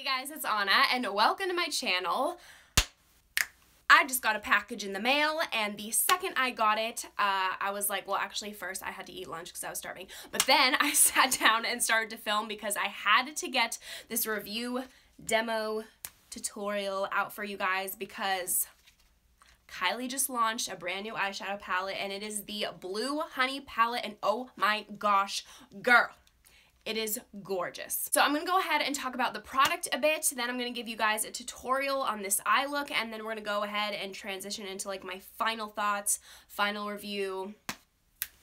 Hey guys, it's Anna and welcome to my channel. I just got a package in the mail and the second I got it, I was like, well actually first I had to eat lunch because I was starving, but then I sat down and started to film because I had to get this review demo tutorial out for you guys because Kylie just launched a brand new eyeshadow palette and it is the Blue Honey palette and oh my gosh, girl. It is gorgeous. So I'm going to go ahead and talk about the product a bit, then I'm going to give you guys a tutorial on this eye look, and then we're going to go ahead and transition into like my final thoughts, final review,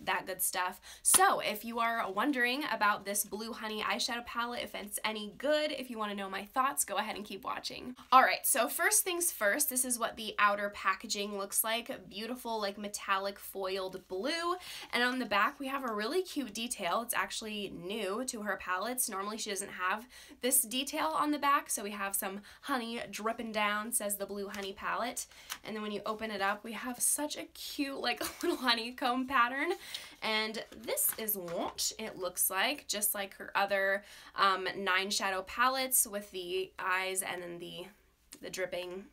that good stuff. So if you are wondering about this Blue Honey eyeshadow palette, if it's any good, if you want to know my thoughts, go ahead and keep watching. Alright, so first things first, this is what the outer packaging looks like. Beautiful like metallic foiled blue, and on the back we have a really cute detail. It's actually new to her palettes. Normally she doesn't have this detail on the back, so we have some honey dripping down, says the Blue Honey palette, and then when you open it up we have such a cute like little honeycomb pattern. And this is what it looks like, just like her other 9 shadow palettes with the eyes and then the dripping.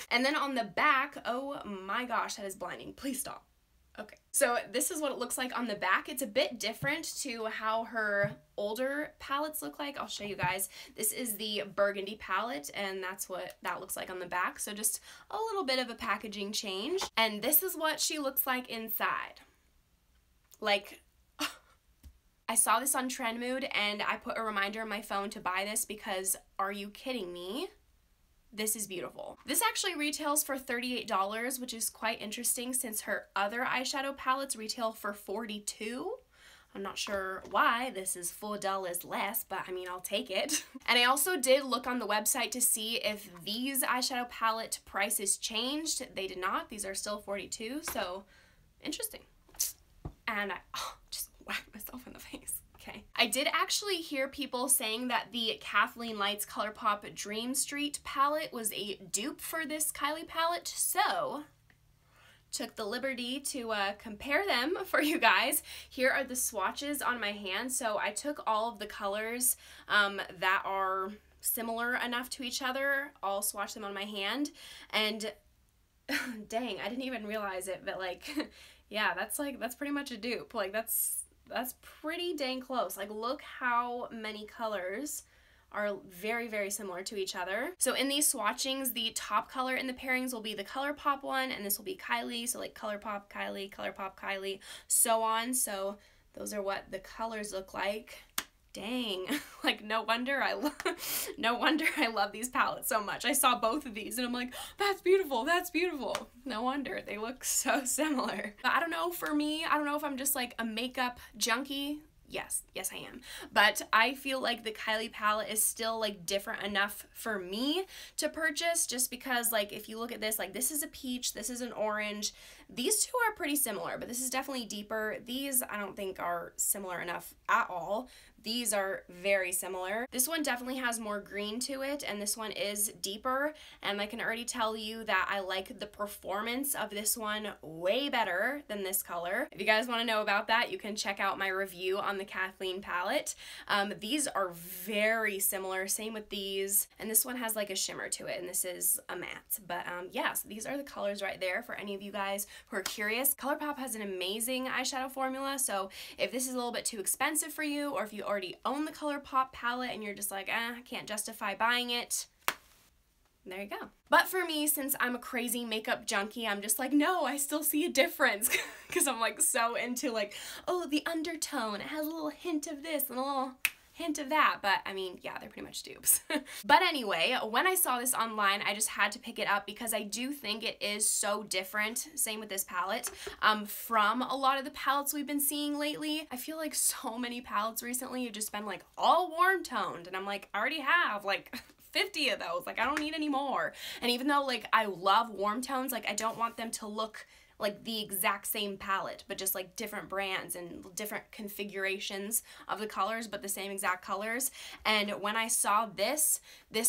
And then on the back, oh my gosh, that is blinding. Please stop. Okay, so this is what it looks like on the back. It's a bit different to how her older palettes look like. I'll show you guys. This is the burgundy palette, and that's what that looks like on the back. So just a little bit of a packaging change. And this is what she looks like inside. Like, I saw this on Trendmood, and I put a reminder on my phone to buy this because, are you kidding me? This is beautiful. This actually retails for $38, which is quite interesting since her other eyeshadow palettes retail for $42. I'm not sure why this is $4 less, but I mean, I'll take it. And I also did look on the website to see if these eyeshadow palette prices changed. They did not. These are still $42, so interesting. And I just whacked myself in the face. Okay. I did actually hear people saying that the Kathleen Lights ColourPop Dream Street palette was a dupe for this Kylie palette, so took the liberty to compare them for you guys. Here are the swatches on my hand. So I took all of the colors that are similar enough to each other, all swatched them on my hand, and dang, I didn't even realize it, but like, yeah, that's pretty much a dupe. Like that's pretty dang close. Like, look how many colors are very, very similar to each other. So in these swatchings, the top color in the pairings will be the ColourPop one, and this will be Kylie. So like ColourPop, Kylie, so on. So those are what the colors look like. Dang, like no wonder I love these palettes so much. I saw both of these and I'm like, that's beautiful, that's beautiful. No wonder, they look so similar. But I don't know, for me, I don't know if I'm just like a makeup junkie. Yes, I am. But I feel like the Kylie palette is still like different enough for me to purchase, just because like if you look at this, like this is a peach, this is an orange. These two are pretty similar, but this is definitely deeper. These I don't think are similar enough at all. These are very similar. This one definitely has more green to it, and this one is deeper, and I can already tell you that I like the performance of this one way better than this color. If you guys want to know about that, you can check out my review on the Kathleen palette. These are very similar, same with these, and this one has like a shimmer to it, and this is a matte. But yeah, so these are the colors right there for any of you guys who are curious. ColourPop has an amazing eyeshadow formula, so if this is a little bit too expensive for you, or if you already own the ColourPop palette and you're just like, I can't justify buying it, there you go. But for me, since I'm a crazy makeup junkie, I'm just like, no, I still see a difference because I'm like so into like, oh, the undertone, it has a little hint of this and a little hint of that, but I mean, yeah, they're pretty much dupes. But anyway, when I saw this online, I just had to pick it up because I do think it is so different, same with this palette, from a lot of the palettes we've been seeing lately. I feel like so many palettes recently have just been like all warm toned, and I'm like, I already have like 50 of those, like I don't need any more. And even though like I love warm tones, like I don't want them to look like the exact same palette, but just like different brands and different configurations of the colors, but the same exact colors. And when I saw this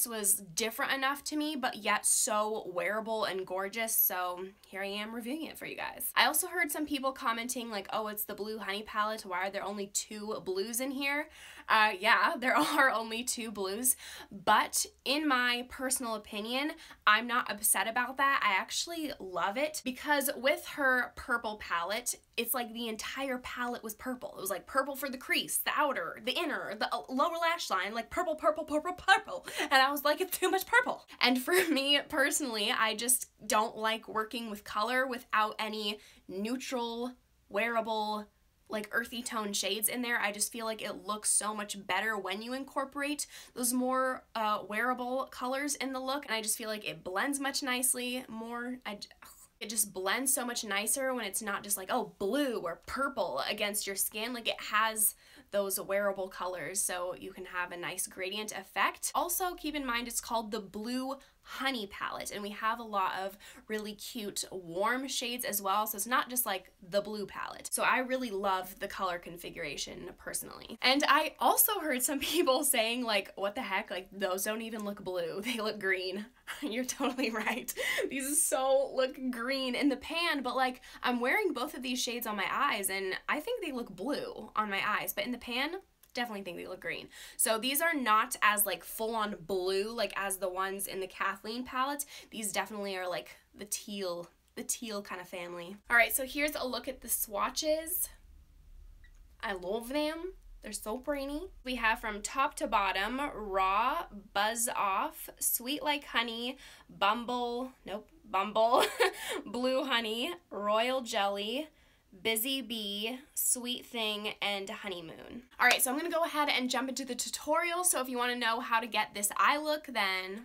was different enough to me, but yet so wearable and gorgeous. So here I am reviewing it for you guys. I also heard some people commenting like, oh, it's the Blue Honey palette. Why are there only 2 blues in here? Yeah, there are only 2 blues, but in my personal opinion, I'm not upset about that. I actually love it because with her purple palette, it's like the entire palette was purple. It was like purple for the crease, the outer, the inner, the lower lash line, like purple, purple, purple, purple. And I was like, it's too much purple. And for me personally, I just don't like working with color without any neutral, wearable, like earthy tone shades in there. I just feel like it looks so much better when you incorporate those more wearable colors in the look, and I just feel like it blends much nicely more. It just blends so much nicer when it's not just like, oh, blue or purple against your skin. Like, it has those wearable colors, so you can have a nice gradient effect. Also, keep in mind it's called the Blue Honey palette, and we have a lot of really cute warm shades as well, so it's not just like the blue palette. So I really love the color configuration personally. And I also heard some people saying like, what the heck, like those don't even look blue, they look green. You're totally right. These so look green in the pan, but like I'm wearing both of these shades on my eyes and I think they look blue on my eyes, but in the pan, definitely think they look green. So these are not as like full-on blue like as the ones in the Kathleen palette. These definitely are like the teal kind of family. All right, so here's a look at the swatches. I love them. They're so pretty. We have from top to bottom, Raw, Buzz Off, Sweet Like Honey, Bumble, Blue Honey, Royal Jelly, Busy Bee, Sweet Thing, and Honeymoon. All right, so I'm gonna go ahead and jump into the tutorial. So if you wanna know how to get this eye look, then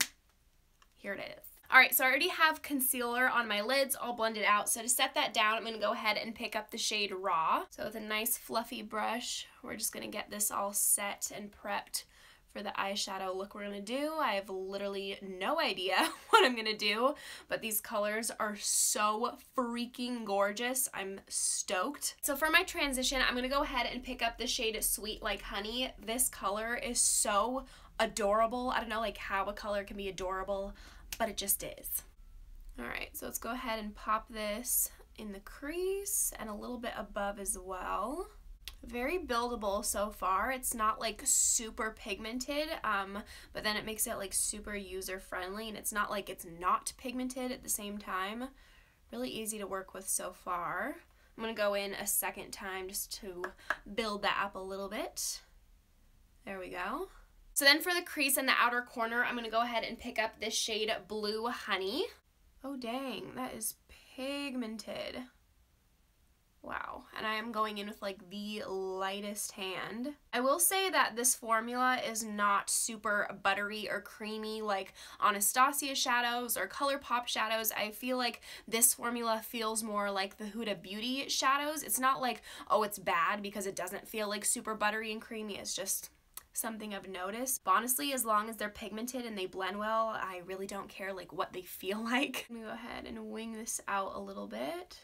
here it is. All right, so I already have concealer on my lids all blended out. So to set that down, I'm gonna go ahead and pick up the shade Raw. So with a nice fluffy brush, we're just gonna get this all set and prepped for the eyeshadow look we're gonna do. I have literally no idea what I'm gonna do, but these colors are so freaking gorgeous. I'm stoked. So for my transition, I'm gonna go ahead and pick up the shade Sweet Like Honey. This color is so adorable. I don't know like how a color can be adorable, but it just is. All right, so let's go ahead and pop this in the crease and a little bit above as well. Very buildable so far. It's not like super pigmented, but then it makes it like super user friendly, and it's not like it's not pigmented at the same time. Really easy to work with so far. I'm gonna go in a second time just to build that up a little bit. There we go. So then for the crease in the outer corner, I'm gonna go ahead and pick up this shade Blue Honey. Oh dang, that is pigmented. Wow, and I am going in with like the lightest hand. I will say that this formula is not super buttery or creamy like Anastasia shadows or ColourPop shadows. I feel like this formula feels more like the Huda Beauty shadows. It's not like, oh, it's bad because it doesn't feel like super buttery and creamy. It's just something I've noticed. But honestly, as long as they're pigmented and they blend well, I really don't care like what they feel like. I'm gonna go ahead and wing this out a little bit.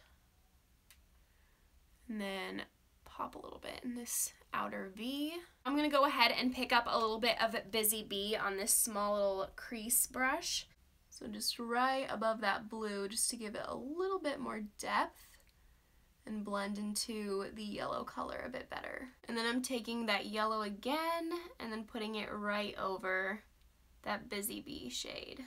And then pop a little bit in this outer V. I'm gonna go ahead and pick up a little bit of Busy Bee on this small little crease brush. So just right above that blue, just to give it a little bit more depth and blend into the yellow color a bit better. And then I'm taking that yellow again and then putting it right over that Busy Bee shade,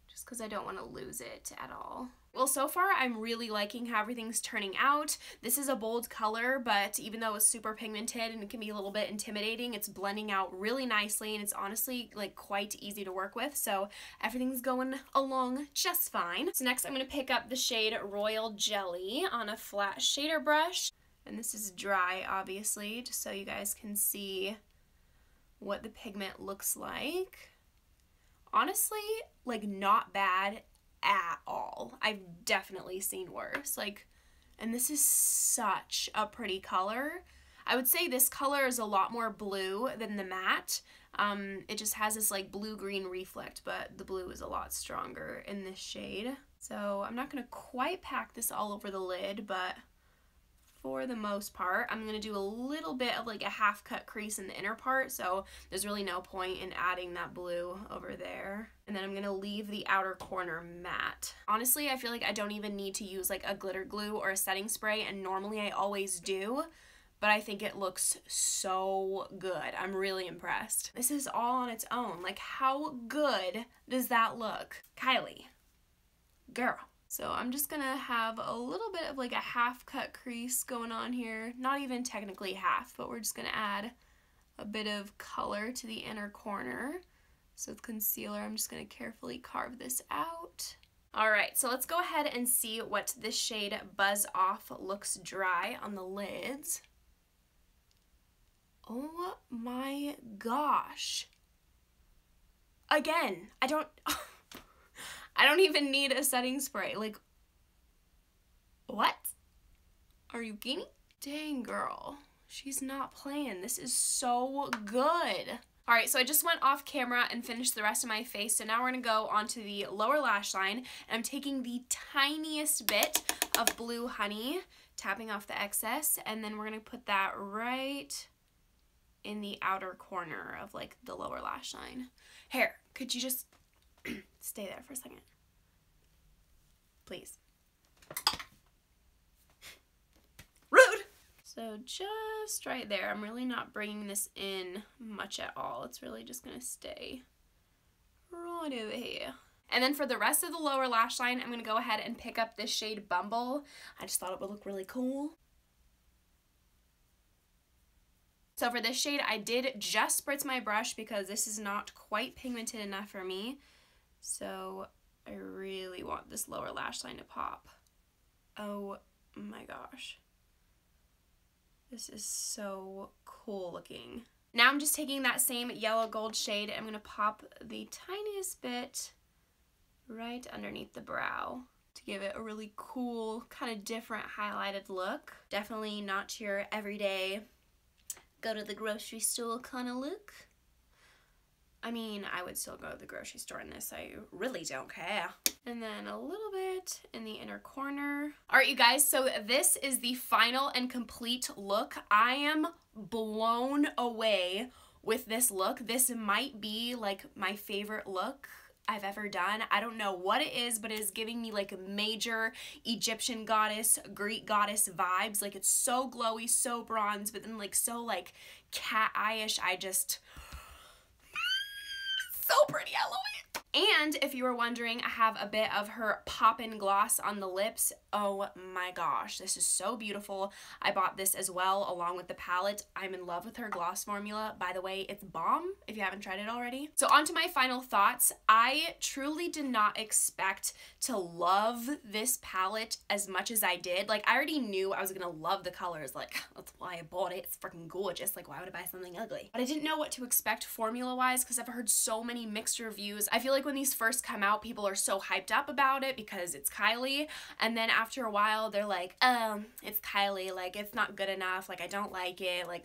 just because I don't want to lose it at all. Well, so far I'm really liking how everything's turning out. This is a bold color, but even though it's super pigmented and it can be a little bit intimidating, it's blending out really nicely, and it's honestly like quite easy to work with, so everything's going along just fine. So next I'm going to pick up the shade Royal Jelly on a flat shader brush, and this is dry obviously, just so you guys can see what the pigment looks like. Honestly, like not bad at all. I've definitely seen worse. Like, and this is such a pretty color. I would say this color is a lot more blue than the matte. It just has this like blue-green reflect, but the blue is a lot stronger in this shade. So I'm not gonna quite pack this all over the lid, but for the most part, I'm gonna do a little bit of like a half cut crease in the inner part, so there's really no point in adding that blue over there. And then I'm gonna leave the outer corner matte. Honestly, I feel like I don't even need to use like a glitter glue or a setting spray, and normally I always do, but I think it looks so good. I'm really impressed. This is all on its own. Like, how good does that look? Kylie, girl. So I'm just gonna have a little bit of like a half cut crease going on here. Not even technically half, but we're just gonna add a bit of color to the inner corner. So with concealer, I'm just gonna carefully carve this out. All right, so let's go ahead and see what this shade Buzz Off looks dry on the lids. Oh my gosh. Again, I don't even need a setting spray. Like, what? Are you kidding? Dang, girl. She's not playing. This is so good. All right, so I just went off camera and finished the rest of my face. So now we're gonna go onto the lower lash line. And I'm taking the tiniest bit of Blue Honey, tapping off the excess, and then we're gonna put that right in the outer corner of like the lower lash line. Here, could you just stay there for a second? Please. Rude! So just right there. I'm really not bringing this in much at all. It's really just gonna stay right over here. And then for the rest of the lower lash line, I'm gonna go ahead and pick up this shade Bumble. I just thought it would look really cool. So for this shade, I did just spritz my brush because this is not quite pigmented enough for me. So I really want this lower lash line to pop. Oh my gosh. This is so cool looking. Now I'm just taking that same yellow gold shade. I'm gonna pop the tiniest bit right underneath the brow to give it a really cool, kind of different highlighted look. Definitely not your everyday go to the grocery store kind of look. I mean, I would still go to the grocery store in this. I really don't care. And then a little bit in the inner corner. All right, you guys, so this is the final and complete look. I am blown away with this look. This might be like my favorite look I've ever done. I don't know what it is, but it is giving me like major Egyptian goddess, Greek goddess vibes. Like, it's so glowy, so bronze, but then like so like cat eye-ish. I just, so pretty, I love it. And if you were wondering, I have a bit of her Poppin' Gloss on the lips. Oh my gosh, this is so beautiful. I bought this as well along with the palette. I'm in love with her gloss formula. By the way, it's bomb if you haven't tried it already. So on to my final thoughts. I truly did not expect to love this palette as much as I did. Like, I already knew I was gonna love the colors. Like, that's why I bought it. It's freaking gorgeous. Like, why would I buy something ugly? But I didn't know what to expect formula-wise because I've heard so many mixed reviews. I feel like when these first come out, people are so hyped up about it because it's Kylie, and then after a while they're like, oh, it's Kylie, like, it's not good enough, like, I don't like it, like,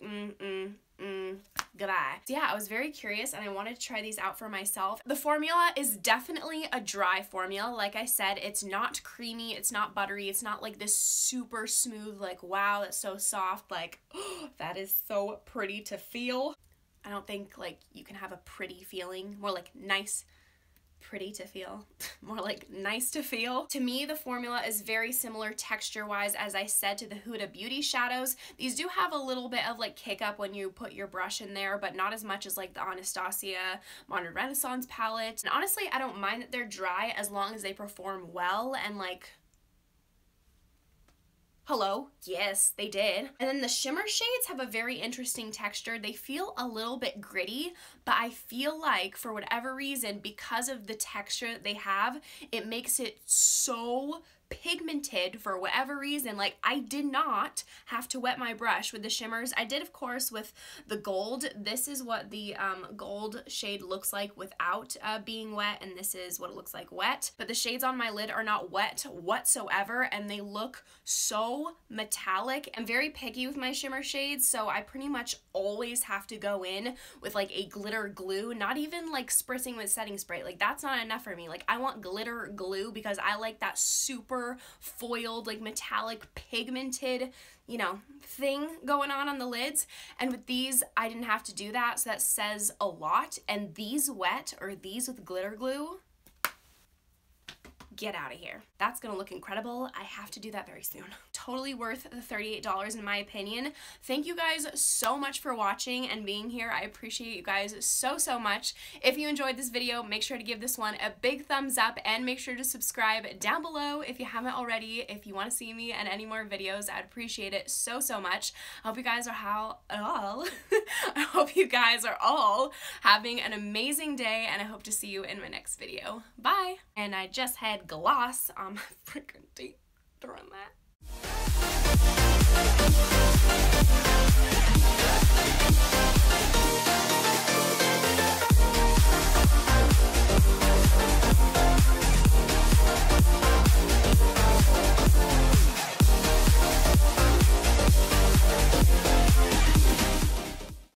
goodbye. So yeah, I was very curious and I wanted to try these out for myself. The formula is definitely a dry formula. Like I said, it's not creamy, it's not buttery, it's not like this super smooth, like, wow, that's so soft, like, oh, that is so pretty to feel. I don't think like you can have a pretty feeling, more like nice, pretty to feel, more like nice to feel. To me, the formula is very similar texture-wise, as I said, to the Huda Beauty shadows. These do have a little bit of like kick up when you put your brush in there, but not as much as like the Anastasia Modern Renaissance palette. And honestly, I don't mind that they're dry as long as they perform well and like, hello, yes, they did. And then the shimmer shades have a very interesting texture. They feel a little bit gritty, but I feel like for whatever reason, because of the texture that they have, it makes it so pigmented for whatever reason. Like, I did not have to wet my brush with the shimmers. I did, of course, with the gold. This is what the gold shade looks like without being wet, and this is what it looks like wet. But the shades on my lid are not wet whatsoever, and they look so metallic. I'm very picky with my shimmer shades, so I pretty much always have to go in with like a glitter glue, not even like spritzing with setting spray. Like, that's not enough for me. Like, I want glitter glue because I like that super foiled, like metallic, pigmented, you know, thing going on the lids. And with these, I didn't have to do that, so that says a lot. And these wet, or these with glitter glue, get out of here. That's gonna look incredible. I have to do that very soon. Totally worth the $38 in my opinion. Thank you guys so much for watching and being here. I appreciate you guys so, so much. If you enjoyed this video, make sure to give this one a big thumbs up and make sure to subscribe down below if you haven't already. If you want to see me in any more videos, I'd appreciate it so, so much. I hope you guys are I hope you guys are all having an amazing day, and I hope to see you in my next video. Bye! And I just had gloss on my freaking teeth during that.